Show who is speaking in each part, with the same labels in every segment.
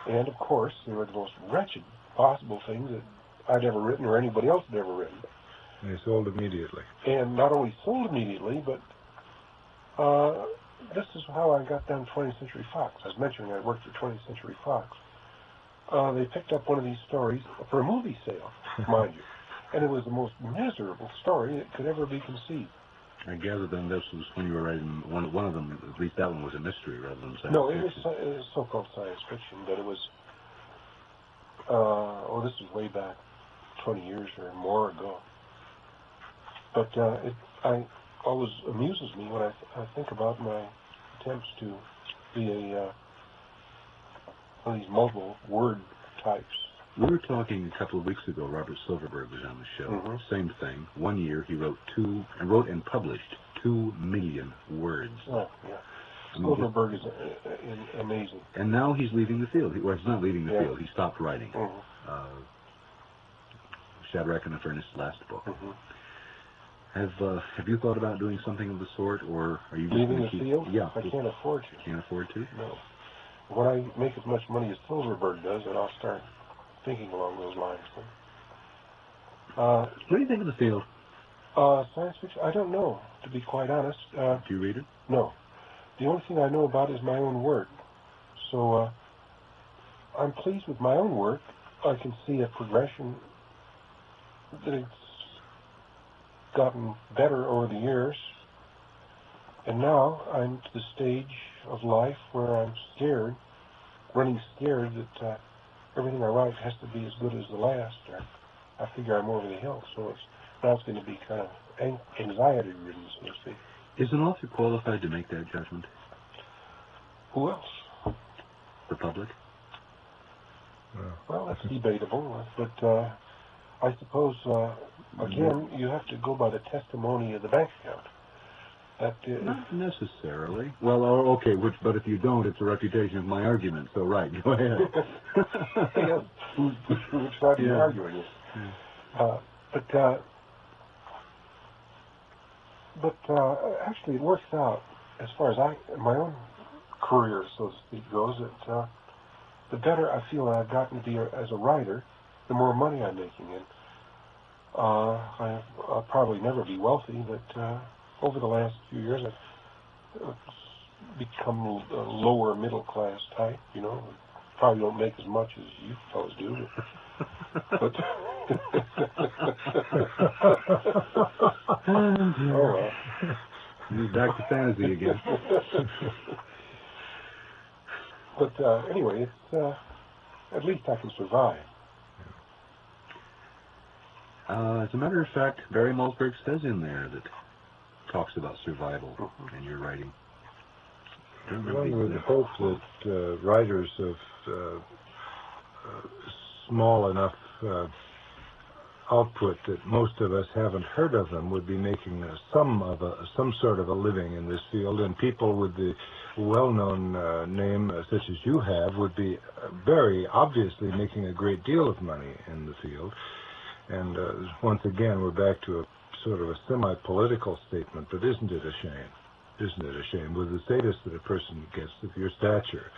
Speaker 1: And, of course, they were the most wretched possible things that I'd ever written or anybody else had ever written.
Speaker 2: And they sold immediately.
Speaker 1: And not only sold immediately, but this is how I got down 20th Century Fox. I was mentioning I worked for 20th Century Fox. They picked up one of these stories for a movie sale, mind you. And it was the most miserable story that could ever be conceived.
Speaker 3: I gather then this was when you were writing one of them, at least that one was a mystery rather than science
Speaker 1: No,
Speaker 3: fiction.
Speaker 1: it was so-called science fiction, but it was, this was way back 20 years or more ago. But it always amuses me when I think about my attempts to be one of these multiple word types.
Speaker 3: We were talking a couple of weeks ago. Robert Silverberg was on the show.
Speaker 1: Mm-hmm.
Speaker 3: Same thing. 1 year he wrote and published 2 million words.
Speaker 1: Oh, yeah. Silverberg is amazing.
Speaker 3: And now he's leaving the field. Well, he's not leaving the field. He stopped writing.
Speaker 1: Mm-hmm.
Speaker 3: Shadrach and the Furnace, last book.
Speaker 1: Mm-hmm.
Speaker 3: Have you thought about doing something of the sort, or are you just
Speaker 1: leaving the field?
Speaker 3: Yeah.
Speaker 1: I can't afford to.
Speaker 3: Can't afford to?
Speaker 1: No. When I make as much money as Silverberg does, then I'll start thinking along those lines.
Speaker 3: What do you think of the field?
Speaker 1: Science fiction? I don't know, to be quite honest.
Speaker 3: Do you read it?
Speaker 1: No. The only thing I know about is my own work. So I'm pleased with my own work. I can see a progression that it's gotten better over the years. And now I'm to the stage of life where I'm scared, running scared that everything I write has to be as good as the last, or I figure I'm over the hill. So now it's going to be kind of anxiety-ridden, so to speak.
Speaker 3: Is an author qualified to make that judgment?
Speaker 1: Who else?
Speaker 3: The public?
Speaker 1: Well, that's debatable, but I suppose, again, you have to go by the testimony of the bank account.
Speaker 3: Not necessarily. Well, okay, but if you don't, it's a refutation of my argument, so right, go ahead.
Speaker 1: Yes, which side are you arguing with? But actually it works out, as far as my own career, so to speak, goes, that the better I feel I've gotten to be as a writer, the more money I'm making. And I'll probably never be wealthy, but over the last few years I've become a lower middle class type, you know. Probably don't make as much as you fellas do, but oh well.
Speaker 3: He's back to fantasy again.
Speaker 1: But anyway, it's at least I can survive.
Speaker 3: As a matter of fact, Barry Malzberg says in there that talks about survival in your writing.
Speaker 2: One would hope that writers of small enough output that most of us haven't heard of them would be making some sort of a living in this field, and people with the well-known name such as you have would be very obviously making a great deal of money in the field. And once again, we're back to a sort of a semi-political statement, but isn't it a shame? Isn't it a shame? With the status that a person gets of your stature,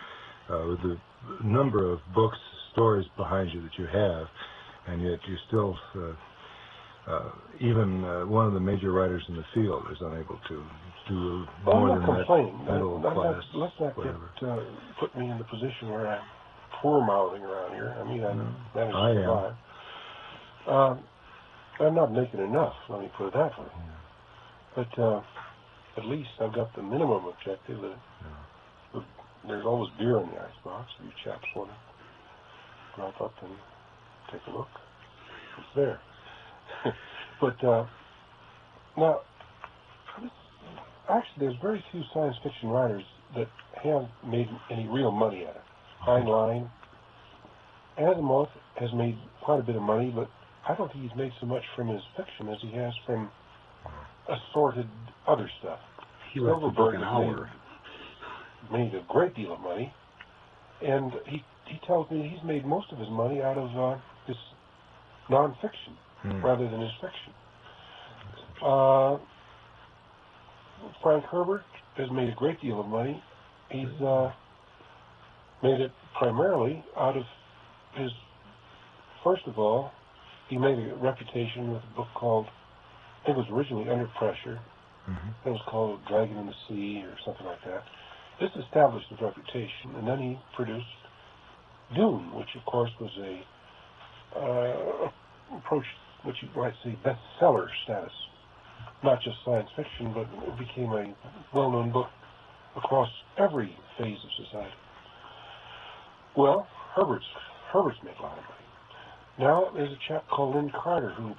Speaker 2: with the number of books, stories behind you that you have, and yet you still, even one of the major writers in the field is unable to do more than that middle class.
Speaker 1: Let's not put me in the position where I'm poor-mouthing around here. I mean, I managed to survive. I'm not making enough, let me put it that way. But at least I've got the minimum objective. There's always beer in the icebox if you chaps want to drop up and take a look. It's there. But now, actually, there's very few science fiction writers that have made any real money at it. Heinlein, Asimov has made quite a bit of money, but I don't think he's made so much from his fiction as he has from assorted other stuff.
Speaker 3: Silverberg
Speaker 1: made a great deal of money, and he tells me he's made most of his money out of his non-fiction rather than his fiction. Frank Herbert has made a great deal of money. He's made it primarily out of his, first of all, he made a reputation with a book called, I think it was originally Under Pressure. It was called Dragon in the Sea or something like that. This established his reputation, and then he produced Dune, which of course was approached what you might say bestseller status. Not just science fiction, but it became a well-known book across every phase of society. Well, Herbert's made a lot of money. Now there's a chap called Lynn Carter who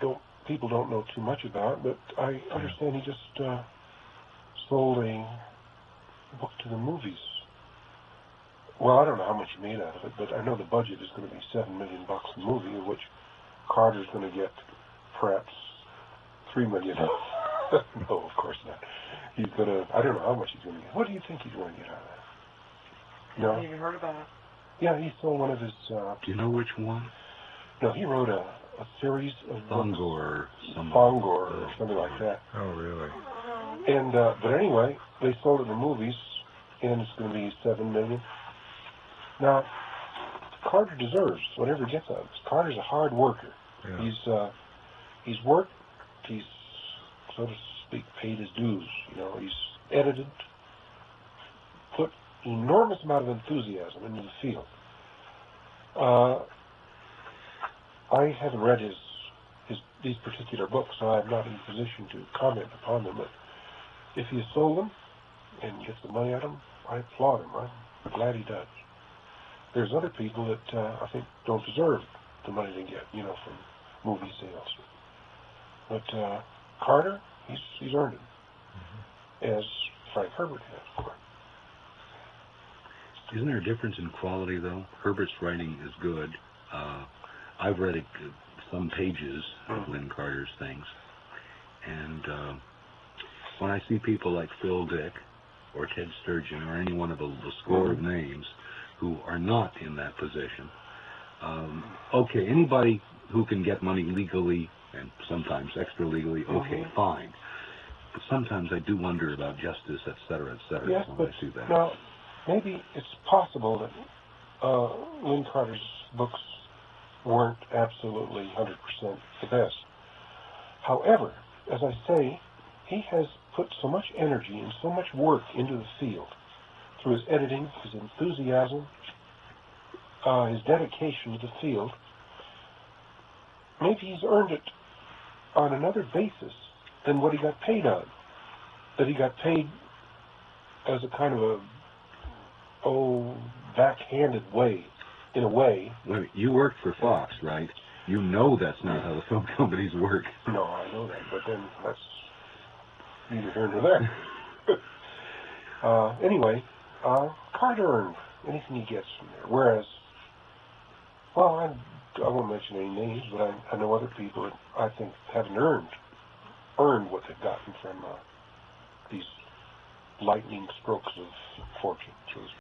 Speaker 1: people don't know too much about, but I understand he just sold a book to the movies. Well, I don't know how much he made out of it, but I know the budget is going to be $7 million a movie, of which Carter's going to get perhaps $3 million. No, of course not. He's going to, I don't know how much he's going to get. What do you think he's going to get out of that? No?
Speaker 4: Have you heard about it?
Speaker 1: Yeah, he sold one of his...
Speaker 3: Do you know which one?
Speaker 1: No, he wrote a series of
Speaker 3: Fongor
Speaker 1: or something like that.
Speaker 2: Oh, really?
Speaker 1: And but anyway, they sold it in the movies, and it's going to be $7 million. Now, Carter deserves whatever he gets out of this. Carter's a hard worker. Yeah. He's worked. He's, so to speak, paid his dues. You know, he's edited, put enormous amount of enthusiasm into the field. I haven't read these particular books, so I'm not in a position to comment upon them. But if he has sold them and gets the money out of them, I applaud him. I'm glad he does. There's other people that I think don't deserve the money they get, you know, from movie sales. But Carter, he's earned it, as Frank Herbert has, of course.
Speaker 3: Isn't there a difference in quality, though? Herbert's writing is good. I've read some pages of Lynn Carter's things, and when I see people like Phil Dick or Ted Sturgeon or any one of the score of names who are not in that position, okay, anybody who can get money legally and sometimes extra legally, okay, fine. But sometimes I do wonder about justice, et cetera,
Speaker 1: yes,
Speaker 3: when
Speaker 1: but
Speaker 3: I see that.
Speaker 1: Now, maybe it's possible that Lynn Carter's books weren't absolutely 100% the best. However, as I say, he has put so much energy and so much work into the field through his editing, his enthusiasm, his dedication to the field. Maybe he's earned it on another basis than what he got paid on. That he got paid as a kind of backhanded way, in a way.
Speaker 3: Wait, you worked for Fox, right? You know that's not how the film companies work.
Speaker 1: No, I know that, but then that's neither here nor there. Anyway, Carter earned anything he gets from there. Whereas, well, I won't mention any names, but I know other people that I think haven't earned what they've gotten from these lightning strokes of fortune, so to speak.